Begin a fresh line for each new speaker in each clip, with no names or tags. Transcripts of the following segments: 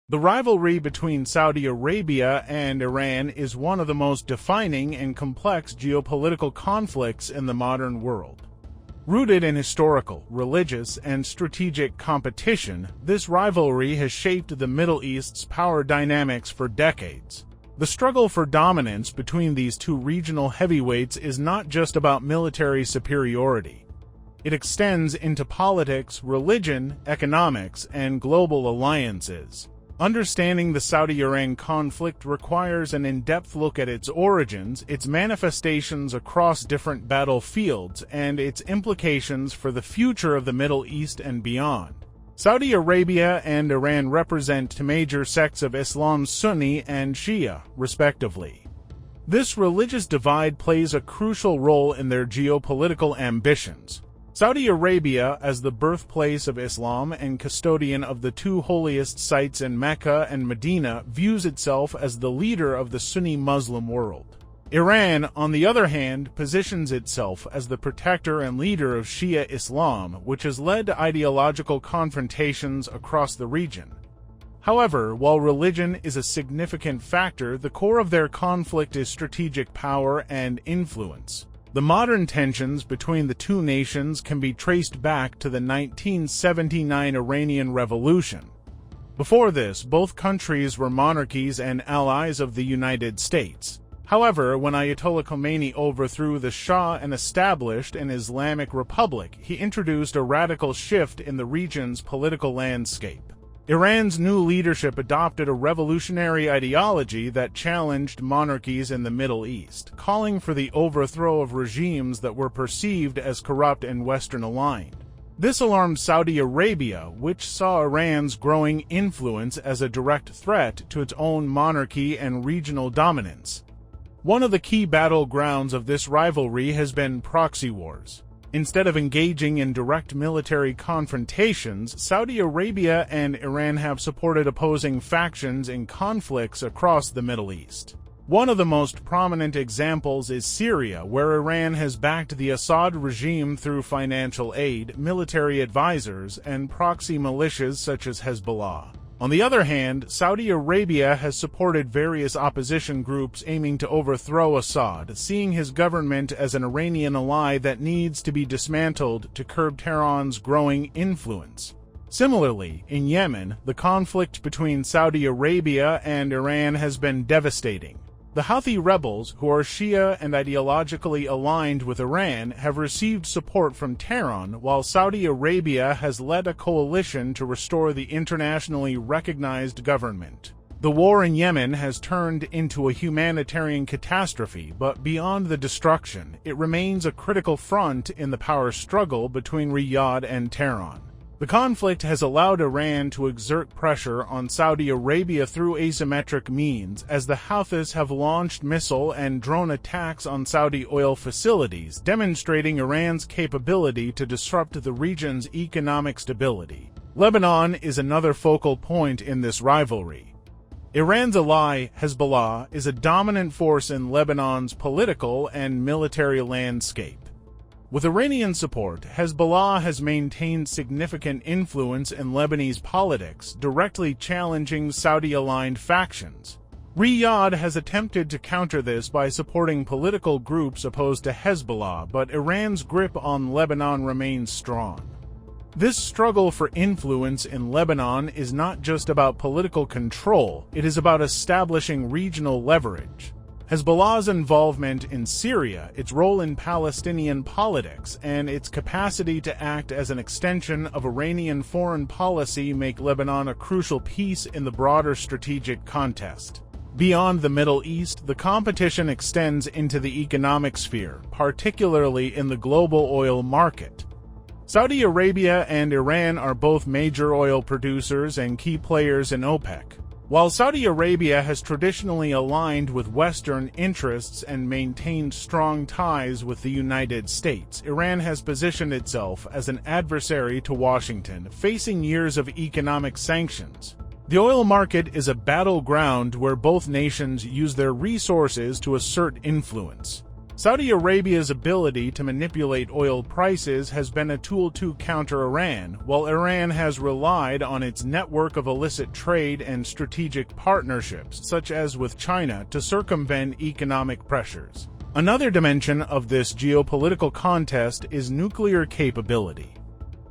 The rivalry between Saudi Arabia and Iran is one of the most defining and complex geopolitical conflicts in the modern world. Rooted in historical, religious, and strategic competition, this rivalry has shaped the Middle East's power dynamics for decades. The struggle for dominance between these two regional heavyweights is not just about military superiority. It extends into politics, religion, economics, and global alliances. Understanding the Saudi-Iran conflict requires an in-depth look at its origins, its manifestations across different battlefields, and its implications for the future of the Middle East and beyond. Saudi Arabia and Iran represent two major sects of Islam, Sunni and Shia, respectively. This religious divide plays a crucial role in their geopolitical ambitions. Saudi Arabia, as the birthplace of Islam and custodian of the two holiest sites in Mecca and Medina, views itself as the leader of the Sunni Muslim world. Iran, on the other hand, positions itself as the protector and leader of Shia Islam, which has led to ideological confrontations across the region. However, while religion is a significant factor, the core of their conflict is strategic power and influence. The modern tensions between the two nations can be traced back to the 1979 Iranian Revolution. Before this, both countries were monarchies and allies of the United States. However, when Ayatollah Khomeini overthrew the Shah and established an Islamic republic, he introduced a radical shift in the region's political landscape. Iran's new leadership adopted a revolutionary ideology that challenged monarchies in the Middle East, calling for the overthrow of regimes that were perceived as corrupt and Western-aligned. This alarmed Saudi Arabia, which saw Iran's growing influence as a direct threat to its own monarchy and regional dominance. One of the key battlegrounds of this rivalry has been proxy wars. Instead of engaging in direct military confrontations, Saudi Arabia and Iran have supported opposing factions in conflicts across the Middle East. One of the most prominent examples is Syria, where Iran has backed the Assad regime through financial aid, military advisors, and proxy militias such as Hezbollah. On the other hand, Saudi Arabia has supported various opposition groups aiming to overthrow Assad, seeing his government as an Iranian ally that needs to be dismantled to curb Tehran's growing influence. Similarly, in Yemen, the conflict between Saudi Arabia and Iran has been devastating. The Houthi rebels, who are Shia and ideologically aligned with Iran, have received support from Tehran, while Saudi Arabia has led a coalition to restore the internationally recognized government. The war in Yemen has turned into a humanitarian catastrophe, but beyond the destruction, it remains a critical front in the power struggle between Riyadh and Tehran. The conflict has allowed Iran to exert pressure on Saudi Arabia through asymmetric means, as the Houthis have launched missile and drone attacks on Saudi oil facilities, demonstrating Iran's capability to disrupt the region's economic stability. Lebanon is another focal point in this rivalry. Iran's ally, Hezbollah, is a dominant force in Lebanon's political and military landscape. With Iranian support, Hezbollah has maintained significant influence in Lebanese politics, directly challenging Saudi-aligned factions. Riyadh has attempted to counter this by supporting political groups opposed to Hezbollah, but Iran's grip on Lebanon remains strong. This struggle for influence in Lebanon is not just about political control, it is about establishing regional leverage. Hezbollah's involvement in Syria, its role in Palestinian politics, and its capacity to act as an extension of Iranian foreign policy make Lebanon a crucial piece in the broader strategic contest. Beyond the Middle East, the competition extends into the economic sphere, particularly in the global oil market. Saudi Arabia and Iran are both major oil producers and key players in OPEC. While Saudi Arabia has traditionally aligned with Western interests and maintained strong ties with the United States, Iran has positioned itself as an adversary to Washington, facing years of economic sanctions. The oil market is a battleground where both nations use their resources to assert influence. Saudi Arabia's ability to manipulate oil prices has been a tool to counter Iran, while Iran has relied on its network of illicit trade and strategic partnerships, such as with China, to circumvent economic pressures. Another dimension of this geopolitical contest is nuclear capability.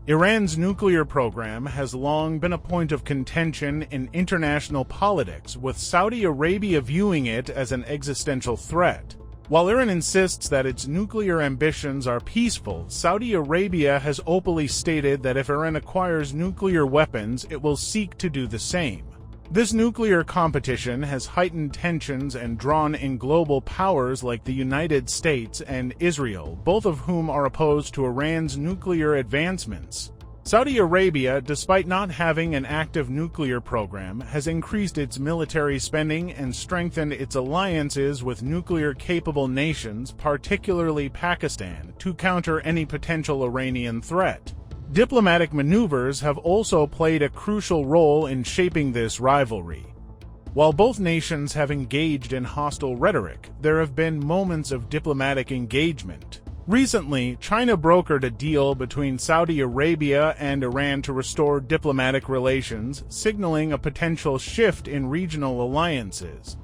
Iran's nuclear program has long been a point of contention in international politics, with Saudi Arabia viewing it as an existential threat. While Iran insists that its nuclear ambitions are peaceful, Saudi Arabia has openly stated that if Iran acquires nuclear weapons, it will seek to do the same. This nuclear competition has heightened tensions and drawn in global powers like the United States and Israel, both of whom are opposed to Iran's nuclear advancements. Saudi Arabia, despite not having an active nuclear program, has increased its military spending and strengthened its alliances with nuclear-capable nations, particularly Pakistan, to counter any potential Iranian threat. Diplomatic maneuvers have also played a crucial role in shaping this rivalry. While both nations have engaged in hostile rhetoric, there have been moments of diplomatic engagement. Recently, China brokered a deal between Saudi Arabia and Iran to restore diplomatic relations, signaling a potential shift in regional alliances.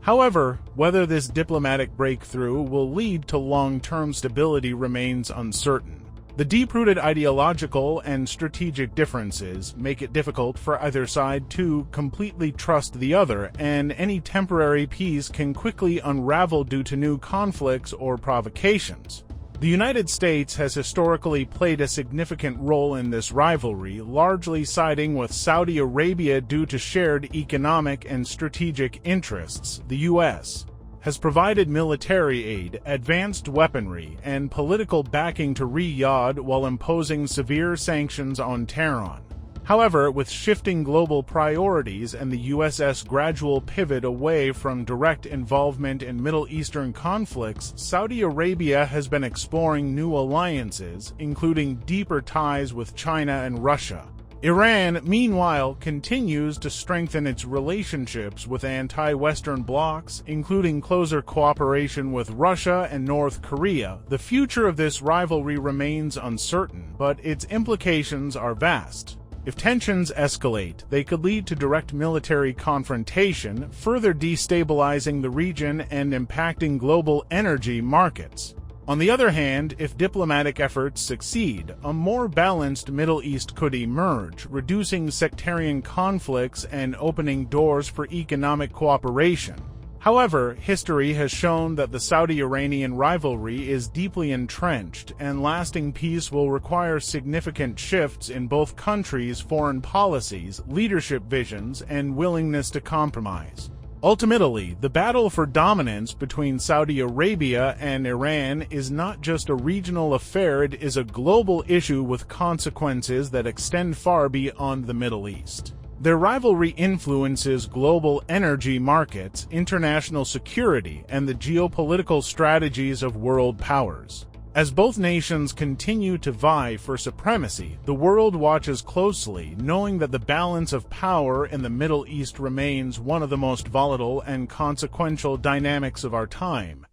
However, whether this diplomatic breakthrough will lead to long-term stability remains uncertain. The deep-rooted ideological and strategic differences make it difficult for either side to completely trust the other, and any temporary peace can quickly unravel due to new conflicts or provocations. The United States has historically played a significant role in this rivalry, largely siding with Saudi Arabia due to shared economic and strategic interests. The U.S. has provided military aid, advanced weaponry, and political backing to Riyadh while imposing severe sanctions on Tehran. However, with shifting global priorities and the US's gradual pivot away from direct involvement in Middle Eastern conflicts, Saudi Arabia has been exploring new alliances, including deeper ties with China and Russia. Iran, meanwhile, continues to strengthen its relationships with anti-Western blocs, including closer cooperation with Russia and North Korea. The future of this rivalry remains uncertain, but its implications are vast. If tensions escalate, they could lead to direct military confrontation, further destabilizing the region and impacting global energy markets. On the other hand, if diplomatic efforts succeed, a more balanced Middle East could emerge, reducing sectarian conflicts and opening doors for economic cooperation. However, history has shown that the Saudi-Iranian rivalry is deeply entrenched, and lasting peace will require significant shifts in both countries' foreign policies, leadership visions, and willingness to compromise. Ultimately, the battle for dominance between Saudi Arabia and Iran is not just a regional affair, it is a global issue with consequences that extend far beyond the Middle East. Their rivalry influences global energy markets, international security, and the geopolitical strategies of world powers. As both nations continue to vie for supremacy, the world watches closely, knowing that the balance of power in the Middle East remains one of the most volatile and consequential dynamics of our time.